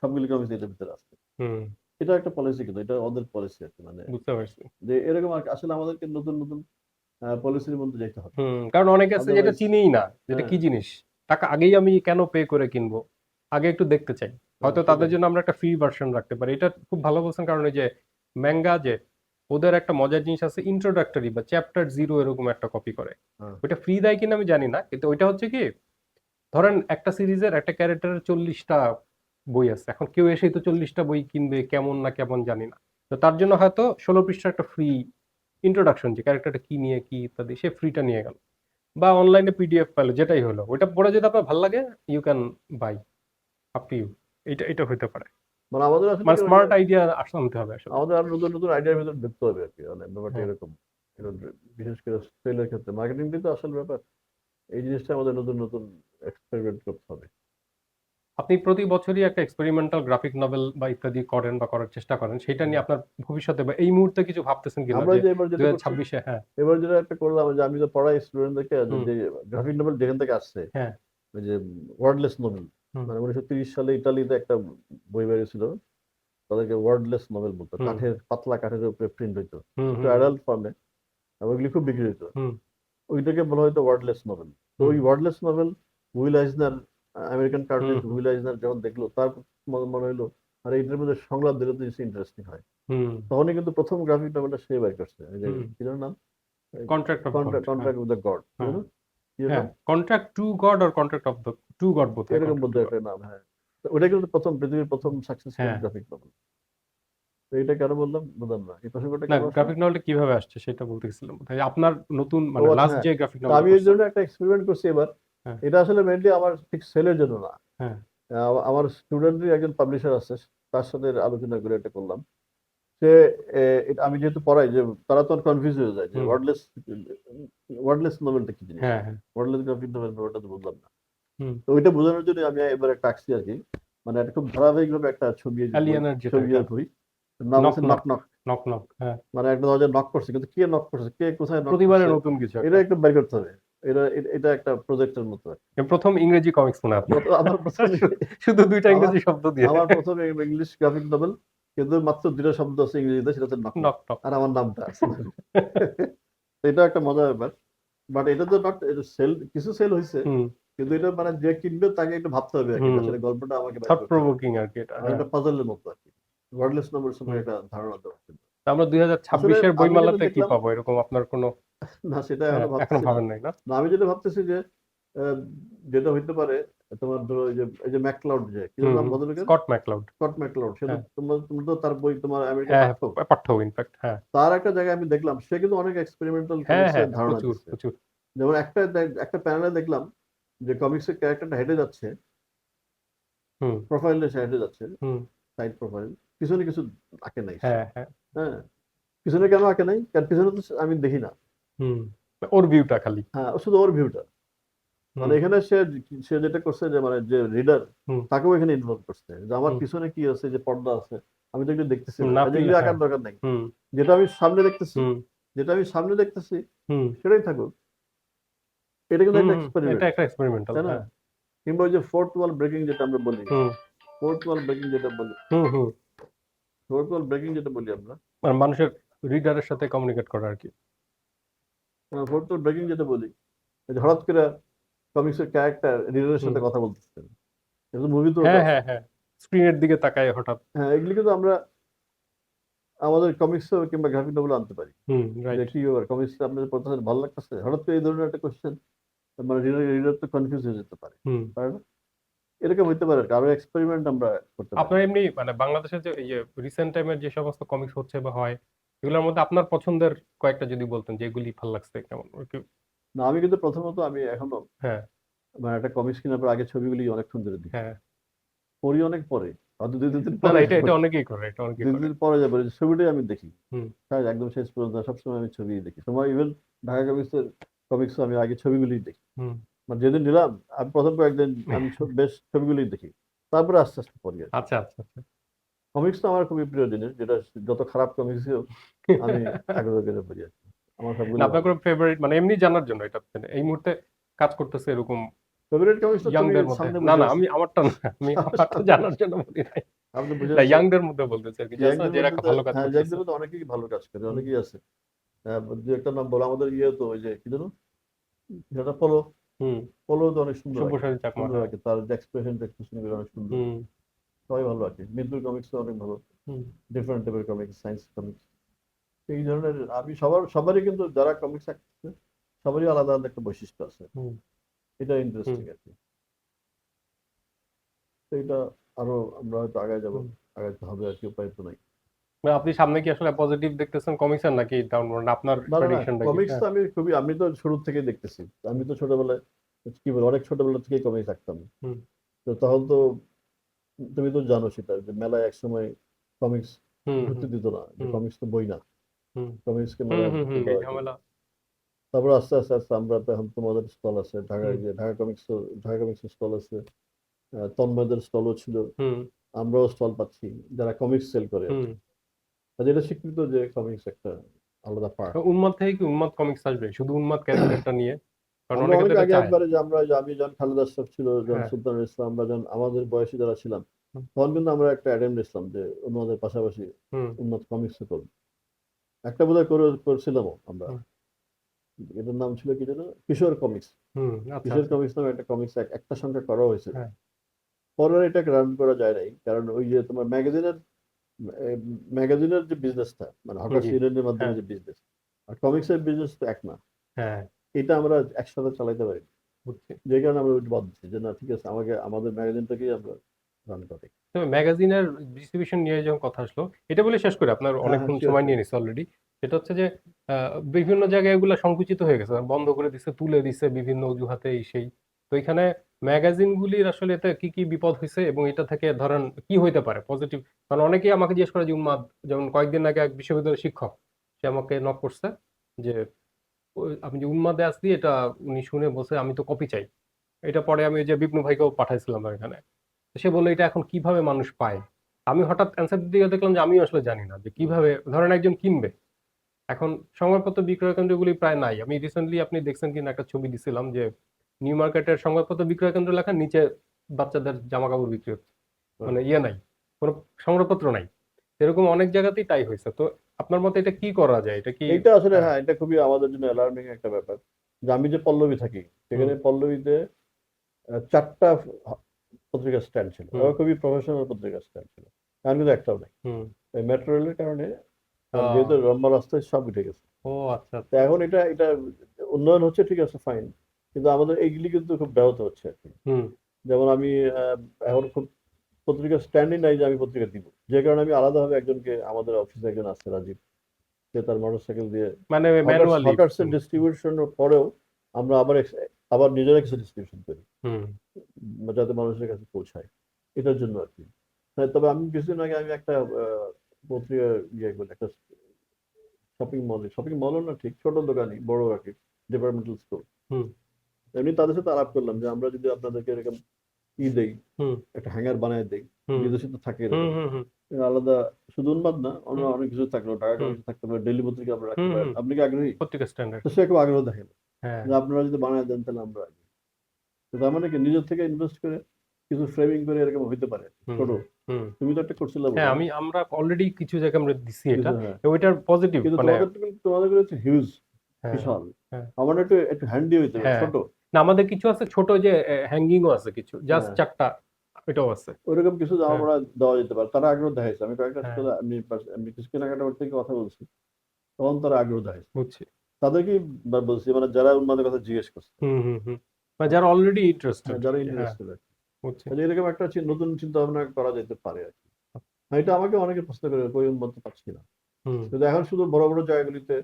সবগুলো কমিক্স এটার ভিতরে আছে। হুম এটা একটা পলিসি, কিন্তু এটা ওদের পলিসি আর কি। মানে বুঝতে পারছি। যে এরকম আর কি। আসলে আমাদেরকে নতুন নতুন পলিসির মধ্যে যেতে হবে। কারণ অনেকে আছে যেটা আদারওয়াইজ চিনিই না, যেটা হ্যাঁ, কি জিনিস। টাকা আগেই আমি কেন পে করে কিনবো, আগে একটু দেখতে চাই। হয়তো তাদের সেটাই। জন্য আমরা একটা ফ্রি ভার্সন রাখতে পারি। এটা খুব ভালো বলছেন, কারণ এই যে ম্যাঙ্গা, যে ওদের একটা মজার জিনিস আছে, ইন্ট্রোডাক্টরি বা চ্যাপ্টার 0 এরকম একটা কপি করে। হ্যাঁ, ওইটা ফ্রি দেয় কিনা আমি জানি না, কিন্তু ওইটা হচ্ছে কি, ধরেন একটা সিরিজের একটা ক্যারেক্টারের 40টা বই আছে, এখন কেউ এসেই তো 40টা বই কিনবে কেমন না কেমন জানি না। তো তার জন্য হয়তো 16 পৃষ্ঠার একটা ফ্রি ইন্ট্রোডাকশন, যে ক্যারেক্টারটা কি নিয়ে কি ইত্যাদি, সে ফ্রিটা নিয়ে গেল। বা অনলাইনে পিডিএফ পেলো, যেটাই হলো, ওইটা পড়ে যদি আপনার ভালো লাগে, you can buy, up to you. এটা হইতে পারে। মানে আমাদের আসলে মানে কি ওই যে স্মার্ট আইডিয়া আনতে হবে আসলে। আমাদের আরো নতুন নতুন আইডিয়ার ভিতরে ঢুকতে হবে আর কি। মানে ব্যাপারটা হ্যাঁ, এরকম। এরকম বিশেষ করে সেলের ক্ষেত্রে মার্কেটিং কিন্তু আসল ব্যাপার। এই জিনিসটা আমাদের নতুন নতুন এক্সপেরিমেন্ট করতে হবে। আপনি প্রতি বছরই একটা এক্সপেরিমেন্টাল গ্রাফিক নভেল বা ইত্যাদি করেন বা করার চেষ্টা করেন, সেটা হুম। নিয়ে আপনার ভবিষ্যতে বা এই মুহূর্তে কিছু ভাবতেছেন কিনা আমরা যে যে এবার দুই যেটা হাজার করছি, ছাব্বিশে হ্যাঁ। এবার যেটা একটা করলাম যে আমি তো পড়াই স্টুডেন্টদেরকে হুম যে গ্রাফিক নভেল যেখান থেকে আসছে, হ্যাঁ ওই যে ওয়ার্ডলেস নভেল। হুম মানে 1930 সালে ইতালিতে একটা বই বেরিয়েছিল, তাদেরকে ওয়ার্ডলেস নভেল বলতো। হুম কাঠের পাতলা কাঠের উপরে প্রিন্ট হইতো, হুম একটু হুম অ্যাডাল্ট ফর্মে, এবং ওইগুলি খুব বিক্রি হইতো। হুম ওইটাকে বলা হয়তো ওয়ার্ডলেস নভেল। তো হুম ওই wordless novel Will Eisner, American হুম কার্টুনিস্ট হুম উইল আইজনার যখন দেখলো, তার মনে হইলো আর এইটার মধ্যে সংলাপ দিলে তো ইন্টারেস্টিং হয়। হুম তখনই কিন্তু প্রথম গ্রাফিক নভেলটা সে বের করছে। এই যে হুম কি যেন নাম, কন্ট্রাক্ট অফ গড, হ্যাঁ কন্ট্রাক্ট উইথ দ্য গড, কি হ্যাঁ যেন, কি যেন হ্যাঁ, নাম? কন্ট্রাক্ট টু গড আর contract of the to God, বোধ হয় এরকম কন্ট্রাক্ট বলতে টু গড। একটা নাম, হ্যাঁ। তো ওটা কিন্তু প্রথম পৃথিবীর প্রথম সাকসেসফুল হ্যাঁ, গ্রাফিক নভেল। তো এটা কেন বললাম বুঝলাম না, এই প্রসঙ্গটা না কেন আসলো? গ্রাফিক নভেলটা কিভাবে আসছে সেটা বলতে গেছিলাম বোধহয়। আপনার নতুন ও মানে আচ্ছা, লাস্ট হ্যাঁ। যে গ্রাফিক তো নভেলটা আমি এই করছেন। জন্য একটা এক্সপেরিমেন্ট করছি এবার। হ্যাঁ এটা আসলে মেনলি আমার ঠিক সেলের জন্য না। হ্যাঁ আমার স্টুডেন্টরই একজন পাবলিশার আছে, তার সাথে আলোচনা করে এটা করলাম। সে আমি যেহেতু পড়াই, যে তারা তো কনফিউজ হয়ে যায় যে হুম ওয়ার্ডলেস নভেলটা কি জিনিস। হ্যাঁ হ্যাঁ ওয়ার্ডলেস গ্রাফিক নভেল ব্যাপারটা তো বুঝলাম না। হুম তো ওইটা বোঝানোর জন্য আমি এবার একটা আঁকছি আর কি। মানে একটা খুব ধারাবাহিকভাবে একটা বই, অ্যালিয়েনার যেটা, ছবি আর হ্যাঁ। বই। নাম নক হচ্ছে knock, knock knock. Knock knock, হ্যাঁ। মানে একটা দরজা নক করছে, কিন্তু কে নক করছে, কে কোথায় নক প্রতিবারে করছে, নতুন কিছু এটা একটা। একটু বের করতে হবে। এটা একটা প্রজেক্টের মতো আর কি। প্রথম ইংরেজি কমিক্স মনে হয় আপনার। আমার প্রথম শুধু দুইটা আমার ইংরেজি শব্দ দিয়ে। আমার প্রথম ইংলিশ গ্রাফিক নভেল, কিন্তু মাত্র 2টা শব্দ আছে ইংরেজিতে, সেটা হচ্ছে নক নক। Knock knock. আর আমার নামটা আছে। তো এটা একটা মজার ব্যাপার। বাট এটা তো নট, এটা সেল, কিছু সেল হয়েছে। হুম কিন্তু এটা মানে যে কিনবে তাকে একটু ভাবতে হবে আর কি, হুম আসলে গল্পটা আমাকে বাইর থট করতে হবে। প্রভোকিং আর কি এটা, মানে হ্যাঁ। একটা পাজলের মতো আর কি। ওয়ার্ডলেস নভেল হুম, সম্পর্কে একটা ধারণা দেওয়া ছিল। তা আমরা আসলে 2026-এর আমি যেটা বইমেলাতে কি দেখলাম, পাবো এরকম আপনার কোনো না সেটা এখনো এখনো ভাবতেছি না। ভাবেন নাই না? না, আমি যেটা ভাবতেছি যে আহ, যেটা হইতে পারে, তোমার ধরো এই যে ম্যাকক্লাউড, যে কি যেন নাম ভদ্রলোকের, স্কট ম্যাকক্লাউড। স্কট ম্যাকক্লাউড, সে তো হ্যাঁ তোমরা তো তার বই, তোমার আমেরিকান হ্যাঁ পাঠ্য। হ্যাঁ, পাঠ্য ইনফ্যাক্ট, হ্যাঁ তার একটা জায়গায় আমি দেখলাম সে কিন্তু অনেক এক্সপেরিমেন্টাল হ্যাঁ কমিক্সের হ্যাঁ হ্যাঁ, ধারণা প্রচুর দিচ্ছে। প্রচুর। যেমন একটা প্যানেলে দেখলাম যে কমিক্সের ক্যারেক্টারটা হেঁটে যাচ্ছে, হুম প্রোফাইলে সে হেঁটে যাচ্ছে, হুম সাইড প্রোফাইল, পিছনে কিছু আঁকে নাই সে। হ্যাঁ হ্যাঁ হ্যাঁ, পিছনে কেন আঁকে নাই, কারণ পিছনে তো আমি দেখি না। হুম ওর ভিউটা খালি। হ্যাঁ, শুধু ওর ভিউটা। মানে হুম এখানে সে সে যেটা করছে যে মানে যে রিডার, হুম তাকেও এখানে ইনভলভ করছে, যে আমার হুম পিছনে কি আছে, যে পর্দা আছে, আমি তো এগুলো দেখতেছি না, না যেগুলো হ্যাঁ। আঁকার দরকার নাই। হুম যেটা আমি সামনে দেখতেছি, হুম যেটা আমি সামনে দেখতেছি হুম সেটাই থাকুক। এটা কিন্তু একটা এটা এক্সপেরিমেন্ট, একটা এক্সপেরিমেন্টাল, তাই না? হ্যাঁ। কিংবা ওই যে ফোর্থ ওয়াল ব্রেকিং যেটা আমরা বলি, হুম ফোর্থ ওয়াল ব্রেকিং যেটা বলি, হুম ফোর্থ ওয়াল ব্রেকিং যেটা বলি আমরা, মানে মানুষের রিডারের সাথে কমিউনিকেট করা আর কি। ফোর্থ ওয়াল ব্রেকিং যেটা বলি, এই যে হঠাৎ করে কমিক্সের ক্যারেক্টার রিডারের হুম সাথে কথা বলতেছেন, কিন্তু মুভি তো ওটা হ্যাঁ আছে। হ্যাঁ হ্যাঁ, স্ক্রিনের দিকে তাকায় হঠাৎ। হ্যাঁ, এগুলি কিন্তু আমরা আমাদের কমিক্সে কিংবা গ্রাফিক নভেলে আনতে পারি। যে রাইট। কি ব্যাপার, কমিক্সটা আপনাদের পড়তেছেন ভালো লাগতেছে, হঠাৎ করে এই ধরনের একটা কোশ্চেন, মানে রিডার তো কনফিউজ হয়ে যেতে পারে, হুম পারে না? এরকম হইতে পারে, আরো এক্সপেরিমেন্ট আমরা করতে পারি। আপনার এমনি মানে বাংলাদেশের যে এই যে রিসেন্ট টাইমের যে সমস্ত কমিক্স হচ্ছে বা হয়, এগুলোর মধ্যে আপনার পছন্দের কয়েকটা যদি বলতেন যে এগুলি ভালো লাগছে কেমন না, আমি কিন্তু প্রথমত আমি এখনো হ্যাঁ, মানে একটা কমিক্স কেনার পর আগে ছবিগুলি অনেকক্ষণ ধরে দেখি, হ্যাঁ। পড়ি অনেক পরে, হয়তো দুই তিন দিন না, পরে না, এটা এটা পড়ি, অনেকেই করে, এটা অনেকেই দুই করে। দিন পরে যাবে ছবিটাই আমি দেখি। হুম। হ্যাঁ, একদম শেষ পর্যন্ত সবসময় আমি ছবি দেখি, সময় ইভেন ঢাকা কমিক্সের কমিক্স আমি আগে ছবিগুলি দেখি। হুম। মানে যেদিন নিলাম আমি প্রথম কয়েকদিন আমি বেশ ছবিগুলি দেখি, তারপরে আস্তে আস্তে পড়ি আর কি। আচ্ছা, আচ্ছা, আচ্ছা। কমিক্স তো আমার খুবই প্রিয় জিনিস, যেটা যত খারাপ কমিক্স হোক আমি আগ্রহ করে পড়ি আর কি। আমার না, সবগুলি আপনার ভালো। কোনো ফেভারিট মানে এমনি জানার জন্য এটা মানে এই মুহূর্তে কাজ করতেছে এরকম ফেভারিট কমিক্স তো তুমি ইয়াংদের মধ্যে? সামনে না, বসে না, আছে, আমি আমারটা না, আমি আমারটা জানার জন্য বলি নাই। আপনি বুঝে না, আছে। ইয়াংদের মধ্যে বলতেছি আর কি, যে আছে না ইয়াংদের যে এরা মধ্যে একটা তো, ভালো কাজ হ্যাঁ করতেছে। ইয়াংদের মধ্যে অনেকেই ভালো কাজ করে, হুম। অনেকেই আছে। দু একটা নাম বলো, আমাদের ইয়ে তো ওই যে কি জানো, যেটা পলো, হুম। পলো তো অনেক সুন্দর আঁকে, সব্যসাচী চাকমা, সুন্দর হ্যাঁ। আঁকে, তার যে এক্সপ্রেশন টেক্সপ্রেশন গুলো অনেক সুন্দর, হুম। সবাই ভালো আঁকে। মিন্টুর কমিক্স তো অনেক ভালো, হুম। ডিফারেন্ট টাইপের কমিক্স, সায়েন্স কমিক্স, এই ধরনের। আমি সবারই কিন্তু যারা কমিক্স আঁকছে সবারই আলাদা আলাদা একটা বৈশিষ্ট্য আছে, হুম। এটা হুম। ইন্টারেস্টিং আর কি। তো এটা আরো আমরা হয়তো আগায় যাবো, হুম। আগাইতে হবে আর কি, উপায় তো নাই। মানে আপনি সামনে কি আসলে পজিটিভ দেখতেছেন কমিক্সের নাকি ডাউনওয়ার্ড? আপনার না না না, প্রেডিকশনটা কি? কমিক্স হ্যাঁ। তো আমি তো শুরু থেকে দেখতেছি, আমি হুম। তো ছোটবেলায় কি বল অনেক ছোটবেলা থেকেই কমিক্স আঁকতাম। হুম। তো তখন তো তুমি তো জানো সেটা, যে মেলায় একসময় কমিক্স হুম। ঢুকতে হুম। দিত না, যে হুম। কমিক্স তো বই না, হুম। কমিক্সকে হুম। মেলায় হুম। ঢুকতে হুম, এই দেওয়া হতো না। ঝামেলা। তারপর আস্তে আস্তে আস্তে আমরা তো এখন তোমাদের স্টল আছে ঢাকায়, হুম। যে ঢাকা কমিক্সের স্টল আছে, তন্ময়দের স্টলও ছিল, হুম। আমরাও স্টল পাচ্ছি যারা কমিক্স সেল করে আর হুম। কি। কাজে এটা স্বীকৃত যে কমিক্স একটা আলাদা পার্ট। উন্মাদ থেকে কি উন্মাদ কমিক্স আসবে শুধু উন্মাদ ক্যারেক্টারটা নিয়ে? কারণ আমরা অনেকে অনেক তো এটা আগে চায়। একবারে, যে আমি যখন খালেদা আশরাফ ছিল, যখন হ্যাঁ। সুলতানুল ইসলাম, আমরা যখন আমাদের বয়সী যারা ছিলাম, হুম। তখন কিন্তু আমরা একটা অ্যাটেম্প নিয়েছিলাম যে অন্যদের পাশাপাশি হুম। উন্নত কমিক্স করবো। একটা বোধহয় করছিলামও আমরা। হুম। এটার নাম ছিল কি যেন, কিশোর কমিক্স। হুম। আচ্ছা, কিশোর আচ্ছা। কমিক্স নামে একটা কমিক্স একটা সংখ্যা করা হয়েছিল। হ্যাঁ। পরে আর এটাকে রান করা যায় নাই, কারণ ওই যে তোমার ম্যাগাজিনের যে বিজনেসটা, মানে হকার্স জি। ইউনিয়নের মাধ্যমে হ্যাঁ। যে বিজনেস আর কমিক্সের বিজনেস তো এক না, হ্যাঁ, এটা আমরা একসাথে চালাইতে পারি, বুঝছি। যে কারণে আমরা ওইটা বাদ দিচ্ছি, যে না ঠিক আছে, আমাদের ম্যাগাজিনটাকেই আমরা রান করি। তবে ম্যাগাজিনের ডিস্ট্রিবিউশন নিয়ে যখন কথা আসলো, এটা বলে শেষ করে আপনার হ্যাঁ হ্যাঁ, অনেকক্ষণ শিওর সময় শিওর। নিয়ে নিচ্ছে অলরেডি। সেটা হচ্ছে যে বিভিন্ন জায়গায় এগুলো সংকুচিত হয়ে গেছে, বন্ধ করে দিচ্ছে, তুলে দিচ্ছে বিভিন্ন অজুহাতে, এই সেই। তো এখানে ম্যাগাজিনগুলির আসলে এতে কি কি বিপদ হয়েছে এবং এটা থেকে ধরেন কি হইতে পারে পজিটিভ? কারণ অনেকেই আমাকে জিজ্ঞেস করে যে উন্মাদ, যেমন কয়েকদিন আগে এক বিশ্ববিদ্যালয়ের শিক্ষক, সে আমাকে নক করছে যে আমি যে উন্মাদে আসছি এটা উনি শুনে বলছে আমি তো কপি চাই। এটা পরে আমি ওই যে বিপ্লব ভাইকেও পাঠাইছিলাম এখানে। তো সে বললো এটা এখন কিভাবে মানুষ পায়। আমি হঠাৎ অ্যান্সার দিতে গিয়ে দেখলাম যে আমিও আসলে জানি না যে কিভাবে ধরেন একজন কিনবে। এখন সংবাদপত্র বিক্রয় কেন্দ্রগুলি প্রায় নাই। আমি রিসেন্টলি আপনি দেখছেন কিনা একটা ছবি দিছিলাম যে নিউ মার্কেটের সংবাদপত্র বিক্রয় কেন্দ্র লেখা, নিচে বাচ্চাদের জামা কাপড় বিক্রি হচ্ছে, হ্যাঁ। মানে ইয়ে নাই, কোনো সংবাদপত্র নাই। এরকম অনেক জায়গাতেই তাই হয়েছে। তো আপনার মতে এটা কি করা যায়? এটা কি? এইটা আসলে, হ্যাঁ। হ্যাঁ এটা খুবই আমাদের জন্য অ্যালার্মিং একটা ব্যাপার, যে আমি যে পল্লবী থাকি হুম। সেখানে পল্লবীতে 4টা পত্রিকার স্ট্যান্ড ছিল, হুম। ওরা খুবই প্রফেশনাল পত্রিকার স্ট্যান্ড ছিল, এখন কিন্তু একটাও নেই। হুম। এই মেট্রো রেলের কারণে, কারণ যেহেতু আহ, লম্বা রাস্তায় সব উঠে গেছে। ও আচ্ছা, তো আচ্ছা, এখন আচ্ছা। এটা উন্নয়ন হচ্ছে, ঠিক আছে ফাইন, কিন্তু আমাদের এইগুলি কিন্তু খুব ব্যাহত হচ্ছে আর কি। হুম। যেমন আমি এখন খুব পত্রিকার স্ট্যান্ডই নাই যে আমি পত্রিকা দিব, যে কারণে আমি আলাদাভাবে একজনকে, আমাদের অফিসে একজন আছে রাজীব, সে তার মোটরসাইকেল দিয়ে মানে ম্যানুয়ালি। হকার্সের ডিস্ট্রিবিউশনের পরেও আমরা আবার নিজেরা কিছু ডিস্ট্রিবিউশন করি, হুম। যাতে মানুষের কাছে পৌঁছায়, এটার জন্য আর কি। হ্যাঁ, তবে আমি কিছুদিন আগে আমি একটা পত্রিকা ইয়ে করি, একটা শপিং মলও না ঠিক, ছোট দোকানই, বড় আর কি, ডিপার্টমেন্টাল স্টোর। হুম। এমনি তাদের সাথে আলাপ করলাম যে আমরা যদি আপনাদেরকে এরকম দেই, হুম। একটা হ্যাঙ্গার বানায় দেই, হুম। বিদেশে তো থাকে হুম। এরকম, হুম। হুম। আলাদা, শুধু উন্মাদ না, অন্য হুম। অনেক কিছু থাকলো, ঢাকা হুম। কমিটি থাকতে পারে, ডেইলি পত্রিকা আমরা রাখতে হুম। পারেন, হুম। আপনি কি আগ্রহী? পত্রিকা স্ট্যান্ডার্ড। তো সে খুব আগ্রহ দেখেন, হ্যাঁ। যে আপনারা যদি বানায় দেন তাহলে আমরা আগ্রহী। তো তার মানে কি, নিজের থেকে ইনভেস্ট করে কিছু ফ্রেমিং করে এরকম হইতে পারে হুম। ছোট। হুম। তুমি তো একটা করছিলে বোধ হ্যাঁ, হয় না? আমরা অলরেডি কিছু জায়গায় আমরা দিছি এটা। কিছু, হ্যাঁ। ওইটার পজিটিভ কিন্তু মানে। তোমাদের হচ্ছে হিউজ, হ্যাঁ। বিশাল। হ্যাঁ। আমার একটু একটু হ্যান্ডি হইতে হবে, হ্যাঁ। ছোট। না, আমাদের কিছু আছে ছোট, যে হ্যাঙ্গিংও আছে কিছু, জাস্ট হ্যাঁ, 4টা, ওইটাও আছে। ওইরকম কিছু হ্যাঁ। আমরা দেওয়া যেতে পারে, তারা আগ্রহ দেখাইছে। আমি কয়েকটা হ্যাঁ, স্টলে আমি কিছু কেনাকাটা করতে গিয়ে কথা বলছি, তখন তারা আগ্রহ দেখাইছে। বুঝছি। তাদেরকেই বলছি, মানে যারা উন্মাদের কথা জিজ্ঞেস করছে, হুম। হুম। হুম। মানে যারা অলরেডি হ্যাঁ ইন্টারেস্টেড। যারা হ্যাঁ। ইন্টারেস্টেড। বুঝছি। তাহলে এরকম একটা নতুন চিন্তা ভাবনা করা যেতে পারে আর কি। এটা আমাকে অনেকে প্রশ্ন করে কই উন্নত পাচ্ছি না, হুম। কিন্তু এখন শুধু বড় বড় জায়গাগুলিতে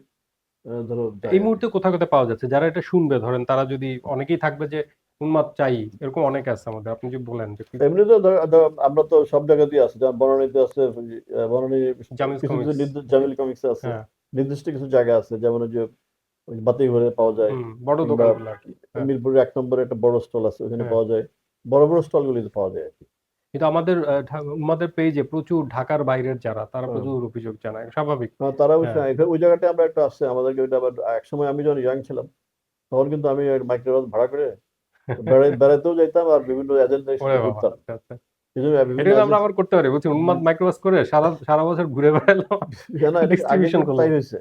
ধরো এই যায় আর কি। মুহূর্তে কোথায় কোথায় পাওয়া যাচ্ছে? যারা এটা শুনবে ধরেন তারা যদি অনেকেই থাকবে যে উন্মাদ চাই, এরকম অনেকে আছে আমাদের। আপনি যে বলেন যে এমনি তো আমরা তো সব জায়গাতেই আছে, যেমন বনানীতে আছে, বনানী জামিজ কিছু কিছু কমিক্স। জামিল কমিক্সে আছে, হ্যাঁ। নির্দিষ্ট কিছু জায়গা আছে, যেমন ওই যে ওই বাতিঘরে পাওয়া যায়, বড় কিংবা দোকানগুলো আর কি। হ্যাঁ। মিরপুরের 1 নম্বরে একটা বড় স্টল আছে, ওখানে হ্যাঁ। পাওয়া যায়, বড় বড় স্টল গুলিতে পাওয়া যায় আর কি। কিন্তু আমাদের উম্মাদের পেজে প্রচুর ঢাকার বাইরের যারা তারা হ্যাঁ। প্রচুর অভিযোগ জানায়, স্বাভাবিক। তারা হ্যাঁ। ওই জায়গাটা আমরা একটা আসছে আমাদেরকে, ওইটা আবার এক সময় আমি যখন ইয়াং ছিলাম তখন কিন্তু আমি মাইক্রোবাস ভাড়া করে বেড়াতেও যাইতাম, আর বিভিন্ন এজেন্টের ওরে সাথে বাবা, ঘুরতাম। আচ্ছা আচ্ছা। এই জন্য এটা বিভিন্ন কিন্তু আমরা এজেন্ট, আবার করতে পারি বুঝছি, উন্মাদ মাইক্রোবাস করে সারা সারা বছর ঘুরে বেড়ালাম, কেন এটা আগে ডিস্ট্রিবিউশন কিন্তু তাই করলাম। হয়েছে,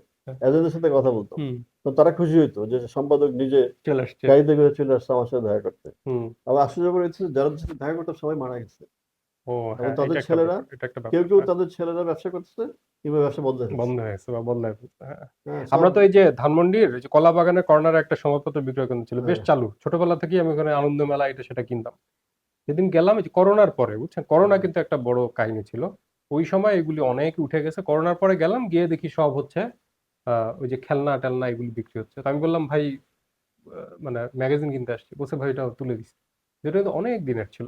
এজেন্টের সাথে কথা বলতাম, হুম। তো তারা খুশি হইতো যে সম্পাদক নিজে চলে আসছে। গাড়িতে করে চলে আসছে আমার সাথে দেখা করতে। হুম। আবার আশ্চর্য করে হচ্ছে যারা সাথে দেখা করতাম সবাই মারা গেছে, ও এবং হ্যাঁ, এটা তাদের একটা ছেলেরা, ব্যাপার, এটা একটা কেউ ব্যাপার। কেউ হ্যাঁ, তাদের ছেলেরা ব্যবসা করতেছে কিংবা ব্যবসা বন্ধ হয়ে বন্ধ গেছে। হয়ে গেছে বা বদলায় ফেলছে। হ্যাঁ। হ্যাঁ আমরা সব। তো এই যে ধানমন্ডির ওই যে কলা বাগানের কর্নারে একটা সংবাদপত্র বিক্রয় কেন্দ্র ছিল, বেশ হ্যাঁ। চালু, ছোটবেলা থেকেই আমি ওখানে আনন্দ মেলা এটা সেটা কিনতাম। সেদিন গেলাম এই যে করোনার পরে, বুঝছেন, করোনা কিন্তু একটা বড় কাহিনী ছিল। ওই সময় এগুলি অনেক উঠে গেছে, করোনার পরে গেলাম, গিয়ে দেখি সব হচ্ছে ওই যে খেলনা টেলনা এগুলি বিক্রি হচ্ছে। তো আমি বললাম ভাই, মানে ম্যাগাজিন কিনতে আসছি, বলছে ভাই এটা তুলে দিছি, যেটা কিন্তু অনেক দিনের ছিল।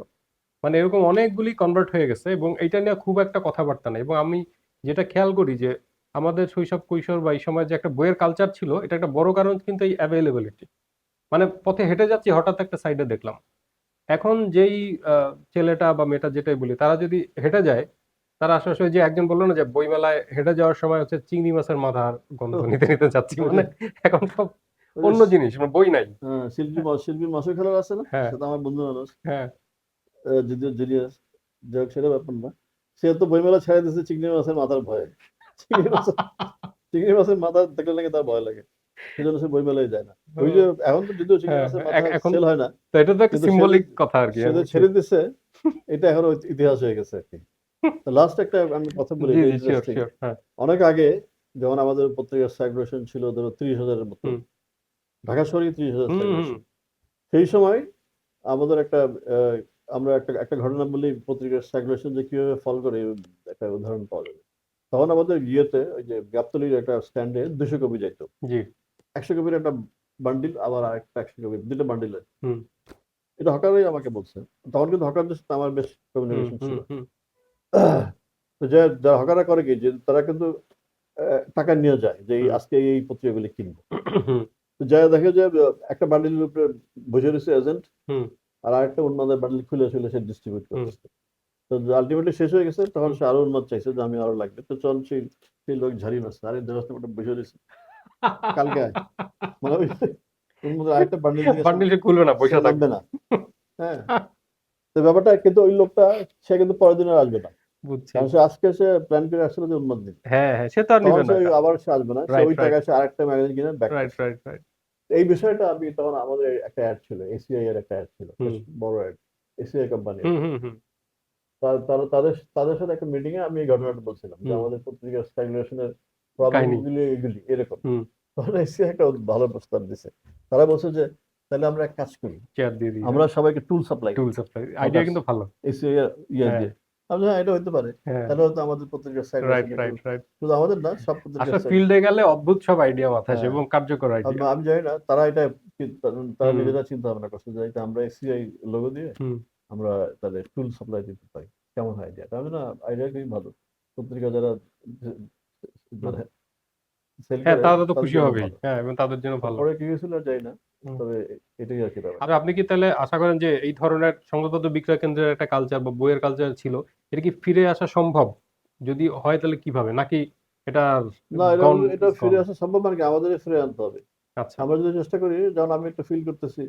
মানে এরকম অনেকগুলি কনভার্ট হয়ে গেছে এবং এটা নিয়ে খুব একটা কথাবার্তা নেই। এবং আমি যেটা খেয়াল করি যে আমাদের শৈশব কৈশোর বা এই সময় যে একটা বইয়ের কালচার ছিল, এটা একটা বড় কারণ কিন্তু এই অ্যাভেলেবিলিটি। মানে পথে হেঁটে যাচ্ছি, হঠাৎ একটা সাইডে দেখলাম। এখন যেই ছেলেটা বা মেয়েটা যেটাই বলি, তারা যদি হেঁটে যায়, তারা আশেপাশে, ওই যে একজন বললো না যে বইমেলায় হেঁটে যাওয়ার সময় হচ্ছে চিংড়ি মাছের মাথার গন্ধ নিতে নিতে যাচ্ছি, ওই যে মানে এখন সব ওই যে অন্য জিনিস, মানে বই নাই। শিল্পী মাসুর খেলার আছে না, হ্যাঁ। সেটা আমার বন্ধু মানুষ, হ্যাঁ। যদিও জুনিয়র, যাই হোক সেটা ব্যাপার না। সে তো বইমেলা ছেড়ে দিয়েছে চিংড়ি মাছের মাথার ভয়ে। চিংড়ি মাছের চিংড়ি মাছের মাথা দেখলে নাকি তার ভয় লাগে, সেজন্য সে বইমেলায় যায় না। ওই যে এখন তো যদিও চিংড়ি হ্যাঁ, মাছের মাথা এখন সেল হয় না, তো এটা তো একটা কিন্তু সিম্বলিক কথা আর কি, সে আমি যে বুঝছি। ছেড়ে দিছে এটা এখন ইতিহাস হয়ে গেছে আর কি। লাস্ট একটা আমি কথা বলি, জি এটা জি, শিওর ইন্টারেস্টিং। শিওর। হ্যাঁ। অনেক আগে যখন আমাদের পত্রিকার সার্কুলেশন ছিল ধরো 30,000-এর মতো, হুম ঢাকা শহরে 30,000 হুম হুম। সার্কুলেশন, সেই সময় আমাদের আহ, আমরা একটা ঘটনা বলি, পত্রিকার সার্কুলেশন যে কিভাবে ফল করে একটা উদাহরণ পাওয়া যাবে। তখন আমাদের ইয়েতে ওই যে গাবতলীর একটা স্ট্যান্ডে 200 কপি যাইতো, জি। 100 কপির একটা বান্ডিল, আবার আরেকটা 100 কপি, দুটো বান্ডিল। হুম এটা হকারই আমাকে বলছে। তখন কিন্তু হকারদের সাথে আমার বেশ হুম কমিউনিকেশন হুম ছিল। হুম তো যে যারা হকাররা করে কি, যে তারা কিন্তু টাকা নিয়ে যায় যে হুম আজকে এই পত্রিকাগুলি কিনবো। হুম তো যা দেখে যে একটা বান্ডিলের উপরে বসে রয়েছে এজেন্ট, হুম আর আরেকটা উন্মাদের বান্ডিল খুলে খুলে সে ডিস্ট্রিবিউট হুম করতেছে। তো আলটিমেটলি শেষ হয়ে গেছে, তখন হুম। সে আরো উন্মাদ চাইছে যে আমি আরো লাগবে, তো চল সেই সেই লোক ঝাড়ি মারছে, আরে দশটা বসে রয়েছে, কালকে আয়। মানে ওই উন্মাদের আরেকটা বান্ডিল দিয়ে বান্ডিল সে খুলবে না, সে পয়সা থাকবে। নামবে না। হ্যাঁ। তো ব্যাপারটা কিন্তু ওই লোকটা, সে কিন্তু পরের দিন আর আসবে না, বুঝছি। কারণ সে আজকে সে প্ল্যান করে আসছিল যে উন্মাদ দিন, হ্যাঁ হ্যাঁ, সে তো আর তখন নিবে সে না এটা। আবার সে আসবে না, সে রাইট ওই রাইট টাকায় সে আরেকটা ম্যাগাজিন কিনে ব্যাক রাইট করছে। Right right. এই বিষয়টা আমি তখন, আমাদের একটা অ্যাড ছিল, এসিআই এর একটা অ্যাড ছিল, বেশ হুম বড় অ্যাড, এসিআই কোম্পানি। হুম হুম হুম তাদের তাদের সাথে একটা মিটিং এ আমি এই ঘটনাটা বলছিলাম যে হুম। আমাদের পত্রিকার স্ট্যাগনেশনের প্রবলেম কাহিনী। গুলি এগুলি এরকম। হুম। তখন এসিআই একটা ভালো প্রস্তাব দিছে। তারা বলছে যে তাহলে আমরা এক কাজ করি, চেয়ার দিয়ে দিই, আমরা হ্যাঁ। সবাইকে টুল সাপ্লাই টুল করি, সাপ্লাই আইডিয়া হকার্স, কিন্তু ভালো। এসিআই ইয়ে হ্যাঁ দিয়ে। আমি বললাম, হ্যাঁ এটা হতে পারে, হ্যাঁ। তাহলে হয়তো আমাদের পত্রিকার রাইট সার্কুলেশন একটু, রাইট রাইট। শুধু আমাদের না সব পত্রিকার আসলে ফিল্ডে গেলে অদ্ভুত সব আইডিয়া মাথায় আসে হ্যাঁ। এবং কার্যকর আইডিয়া। আমি জানি না তারা এটা তারা হুম নিজেরা চিন্তা ভাবনা করছে যে এটা আমরা এসিআই লোগো দিয়ে হুম। আমরা তাহলে টুল সাপ্লাই দিতে পারি, কেমন হয় আইডিয়া? আমি না, আইডিয়া খুবই ভালো, পত্রিকা যারা মানে সেল হ্যাঁ, করে তারা তো তাদের খুশি জন্য হবেই, ভালো। হ্যাঁ, এবং তাদের জন্য তো ভালো। পরে কি হয়েছিল আর জানি না, হুম। তবে এটাই আর কি ব্যাপার। আর আপনি কি তাহলে আশা করেন যে এই ধরনের সংবাদপত্র বিক্রয় কেন্দ্রের একটা কালচার বা বইয়ের কালচার ছিল, এটা কি ফিরে আসা সম্ভব? যদি হয় তাহলে কিভাবে, নাকি এটা না, এটা গন এটা ইজ গন? ফিরে আসা সম্ভব মানে কি, আমাদের ফিরে আনতে হবে। আচ্ছা। আমরা যদি চেষ্টা করি, যেমন আমি একটা ফিল করতেছি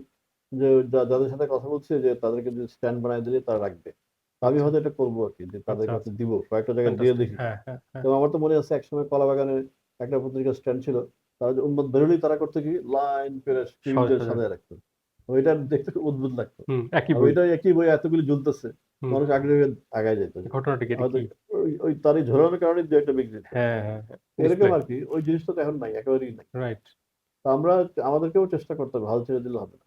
যে যাদের সাথে কথা বলছি যে তাদেরকে যদি স্ট্যান্ড বানায় দিলে তারা রাখবে, তো আমি আচ্ছা হয়তো এটা করবো আর কি, যে তাদের আচ্ছা কাছে আচ্ছা। দিব, কয়েকটা জায়গায় দিয়ে ফ্যান্টাস্টিক। দেখি। হ্যাঁ হ্যাঁ হ্যাঁ। এবং আমার তো মনে আছে একসময় কলাবাগানে একটা পত্রিকার স্ট্যান্ড ছিল, তারা যে উন্মাদ বেরোলেই তারা করতে কি লাইন করে টেবিল সহজ দিয়ে সহজ। সাজায় রাখতো, ওইটা দেখতে খুব অদ্ভুত লাগতো। একই আর বই। ওইটা একই বই এতগুলি ঝুলতেছে, হুম। মানুষ আগ্রহে আগায় যেত, ঘটনাটা কি, এটা হয়তো কি? ওই ওই তারই ঝোলানোর কারণে দু একটা বিক্রি হতো। হ্যাঁ হ্যাঁ হ্যাঁ, এরকম ডিসপ্লে। আর কি, ওই জিনিসটা তো এখন নাই, একেবারেই নাই। রাইট। তো আমাদেরকেও চেষ্টা করতে হবে, হাল ছেড়ে দিলে হবে না।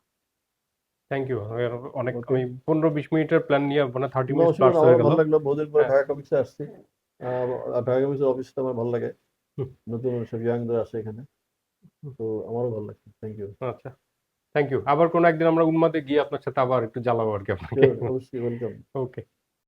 Thank you. অনেক ওকে, আমি 15-20 মিনিটের প্ল্যান নিয়ে মানে 30 কোনো মিনিট অসুবিধা প্লাস না, হয়ে আমার গেল। ভালো লাগলো, বহুদিন পরে হ্যাঁ। ঢাকা অফিসে আসছি। ঢাকা অফিসের অফিসটা আমার ভালো লাগে, হুম, নতুন সব ইয়াংদের আসে এখানে, হুম, তো আমারও ভালো লাগছে। Thank you. আচ্ছা, থ্যাংক ইউ। আবার কোনো একদিন আমরা উন্মাদে গিয়ে আপনার সাথে আবার একটু জ্বালাবো আর কি আপনাকে। শিওর, অবশ্যই ওয়েলকাম। ওকে।